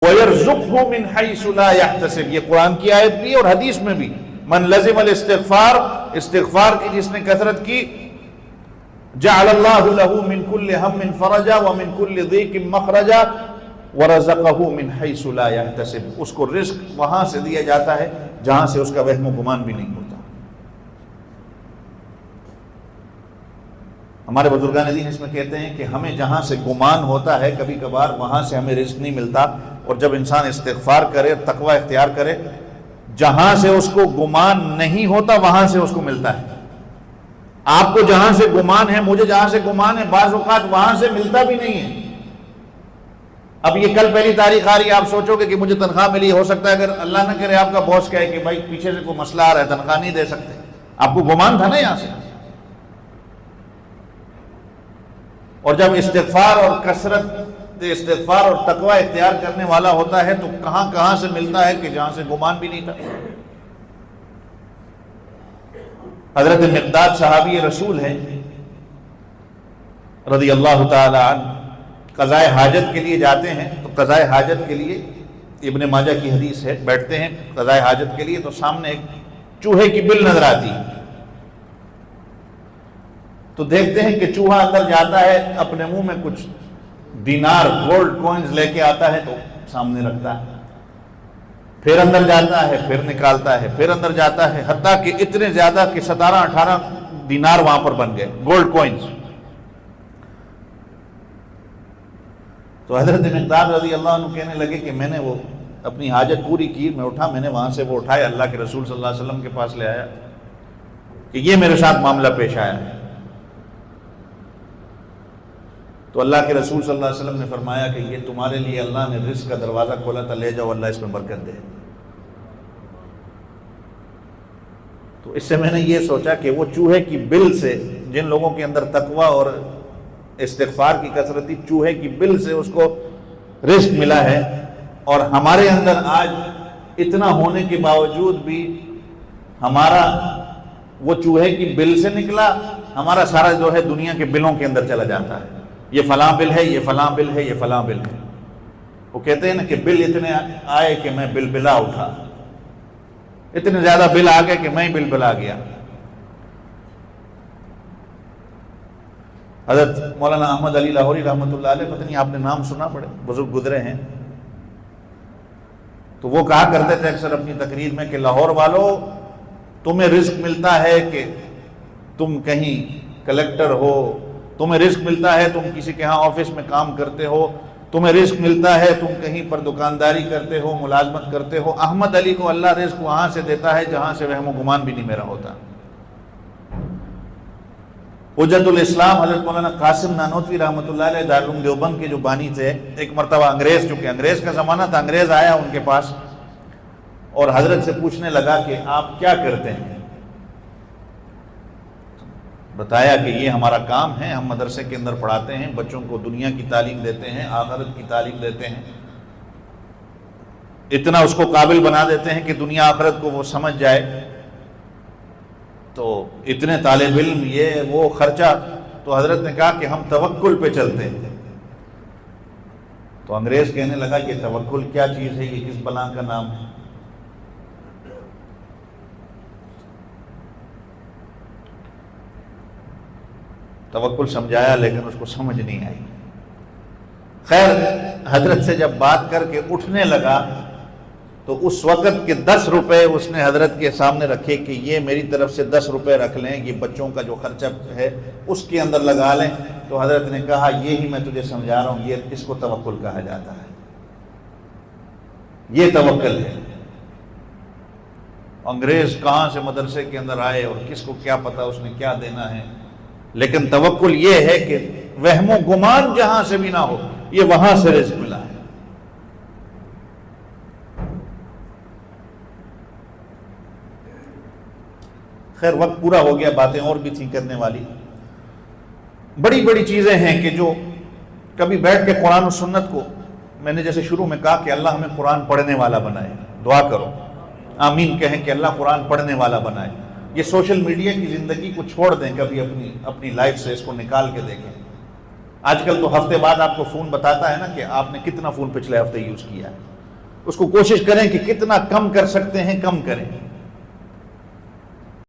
وَيَرْزُقْهُ مِنْ حَيْثُ لَا يَحْتَسِبُ، یہ قرآن کی آیت بھی اور حدیث میں بھی، من لزم الاستغفار، استغفار کی جس نے کثرت کی، جعل اللہ له من كل هم فرجا ومن كل ضيق مخرجا ورزقه من حيث لا يحتسب، اس کو رزق وہاں سے دیا جاتا ہے جہاں سے اس کا وہم و گمان بھی نہیں ہوتا۔ ہمارے بزرگان دین اس میں کہتے ہیں کہ ہمیں جہاں سے گمان ہوتا ہے کبھی کبھار وہاں سے ہمیں رزق نہیں ملتا، اور جب انسان استغفار کرے، تقوی اختیار کرے، جہاں سے اس کو گمان نہیں ہوتا وہاں سے اس کو ملتا ہے۔ آپ کو جہاں سے گمان ہے، مجھے جہاں سے گمان ہے، بعض اوقات وہاں سے ملتا بھی نہیں ہے۔ اب یہ کل پہلی تاریخ آ رہی ہے، آپ سوچو گے کہ مجھے تنخواہ ملی، ہو سکتا ہے اگر اللہ نہ کرے آپ کا باس کہے کہ بھائی پیچھے سے کوئی مسئلہ آ رہا ہے، تنخواہ نہیں دے سکتے، آپ کو گمان تھا نا یہاں سے۔ اور جب استغفار اور کثرت استغفار اور تقوی اختیار کرنے والا ہوتا ہے تو کہاں کہاں سے ملتا ہے کہ جہاں سے گمان بھی نہیں تھا۔ حضرت مقداد صحابی رسول ہیں رضی اللہ تعالی عنہ، قضاء حاجت کے لیے جاتے ہیں، تو قضاء حاجت کے لیے ابن ماجہ کی حدیث ہے، بیٹھتے ہیں قضاء حاجت کے لیے تو سامنے ایک چوہے کی بل نظر آتی ہے، تو دیکھتے ہیں کہ چوہا اندر جاتا ہے، اپنے منہ میں کچھ دینار گولڈ کوئنز لے کے آتا ہے تو سامنے رکھتا ہے، پھر اندر جاتا ہے، پھر نکالتا ہے، پھر اندر جاتا ہے، حتیٰ کہ اتنے زیادہ کہ 17-18 دینار وہاں پر بن گئے، گولڈ کوئنز۔ تو حضرت مقداد رضی اللہ عنہ کہنے لگے کہ میں نے وہ اپنی حاجت پوری کی، میں اٹھا، میں نے وہاں سے وہ اٹھائے، اللہ کے رسول صلی اللہ علیہ وسلم کے پاس لے آیا کہ یہ میرے ساتھ معاملہ پیش آیا ہے۔ تو اللہ کے رسول صلی اللہ علیہ وسلم نے فرمایا کہ یہ تمہارے لیے اللہ نے رزق کا دروازہ کھولا تھا، لے جاؤ، اللہ اس میں برکت دے۔ تو اس سے میں نے یہ سوچا کہ وہ چوہے کی بل سے، جن لوگوں کے اندر تقوی اور استغفار کی کثرت تھی، چوہے کی بل سے اس کو رزق ملا ہے، اور ہمارے اندر آج اتنا ہونے کے باوجود بھی ہمارا وہ چوہے کی بل سے نکلا، ہمارا سارا جو ہے دنیا کے بلوں کے اندر چلا جاتا ہے، یہ فلاں بل ہے، یہ فلاں بل ہے، یہ فلاں بل ہے۔ وہ کہتے ہیں نا کہ بل اتنے آئے کہ میں بل بلا اٹھا، اتنے زیادہ بل آ گئے کہ میں ہی بل بلا گیا۔ حضرت مولانا احمد علی لاہوری رحمۃ اللہ علیہ، پتہ نہیں آپ نے نام سنا، بڑے بزرگ گزرے ہیں، تو وہ کہا کرتے تھے اکثر اپنی تقریر میں کہ لاہور والو، تمہیں رزق ملتا ہے کہ تم کہیں کلیکٹر ہو، تمہیں رزق ملتا ہے تم کسی کے ہاں آفس میں کام کرتے ہو، تمہیں رزق ملتا ہے تم کہیں پر دکانداری کرتے ہو، ملازمت کرتے ہو۔ احمد علی کو اللہ رزق وہاں سے دیتا ہے جہاں سے وہم و گمان بھی نہیں میرا ہوتا۔ حجت الاسلام حضرت مولانا قاسم نانوتوی رحمۃ اللہ علیہ دارالعلوم دیوبند کے جو بانی تھے، ایک مرتبہ انگریز، چونکہ انگریز کا زمانہ تھا، انگریز آیا ان کے پاس اور حضرت سے پوچھنے لگا کہ آپ کیا کرتے ہیں؟ بتایا کہ یہ ہمارا کام ہے، ہم مدرسے کے اندر پڑھاتے ہیں، بچوں کو دنیا کی تعلیم دیتے ہیں، آخرت کی تعلیم دیتے ہیں، اتنا اس کو قابل بنا دیتے ہیں کہ دنیا آخرت کو وہ سمجھ جائے، تو اتنے طالب علم، یہ وہ خرچہ۔ تو حضرت نے کہا کہ ہم توکل پہ چلتے ہیں۔ تو انگریز کہنے لگا کہ توکل کیا چیز ہے، یہ کس بلا کا نام ہے؟ توکل سمجھایا لیکن اس کو سمجھ نہیں آئی۔ خیر، حضرت سے جب بات کر کے اٹھنے لگا تو اس وقت کے 10 روپے اس نے حضرت کے سامنے رکھے کہ یہ میری طرف سے 10 روپے رکھ لیں، یہ بچوں کا جو خرچہ ہے اس کے اندر لگا لیں۔ تو حضرت نے کہا یہی میں تجھے سمجھا رہا ہوں، یہ اس کو توکل کہا جاتا ہے، یہ توکل ہے۔ انگریز کہاں سے مدرسے کے اندر آئے اور کس کو کیا پتا اس نے کیا دینا ہے، لیکن توکل یہ ہے کہ وہم و گمان جہاں سے بھی نہ ہو، یہ وہاں سے رزق ملا ہے۔ خیر، وقت پورا ہو گیا، باتیں اور بھی تھیں کرنے والی، بڑی بڑی چیزیں ہیں کہ جو کبھی بیٹھ کے قرآن و سنت کو، میں نے جیسے شروع میں کہا کہ اللہ ہمیں قرآن پڑھنے والا بنائے، دعا کرو، آمین کہیں کہ اللہ قرآن پڑھنے والا بنائے۔ یہ سوشل میڈیا کی زندگی کو چھوڑ دیں، کبھی اپنی لائف سے اس کو نکال کے دیکھیں۔ آج کل تو ہفتے بعد آپ کو فون بتاتا ہے نا کہ آپ نے کتنا فون پچھلے ہفتے یوز کیا ہے۔ اس کو کوشش کریں کہ کتنا کم کر سکتے ہیں کم کریں.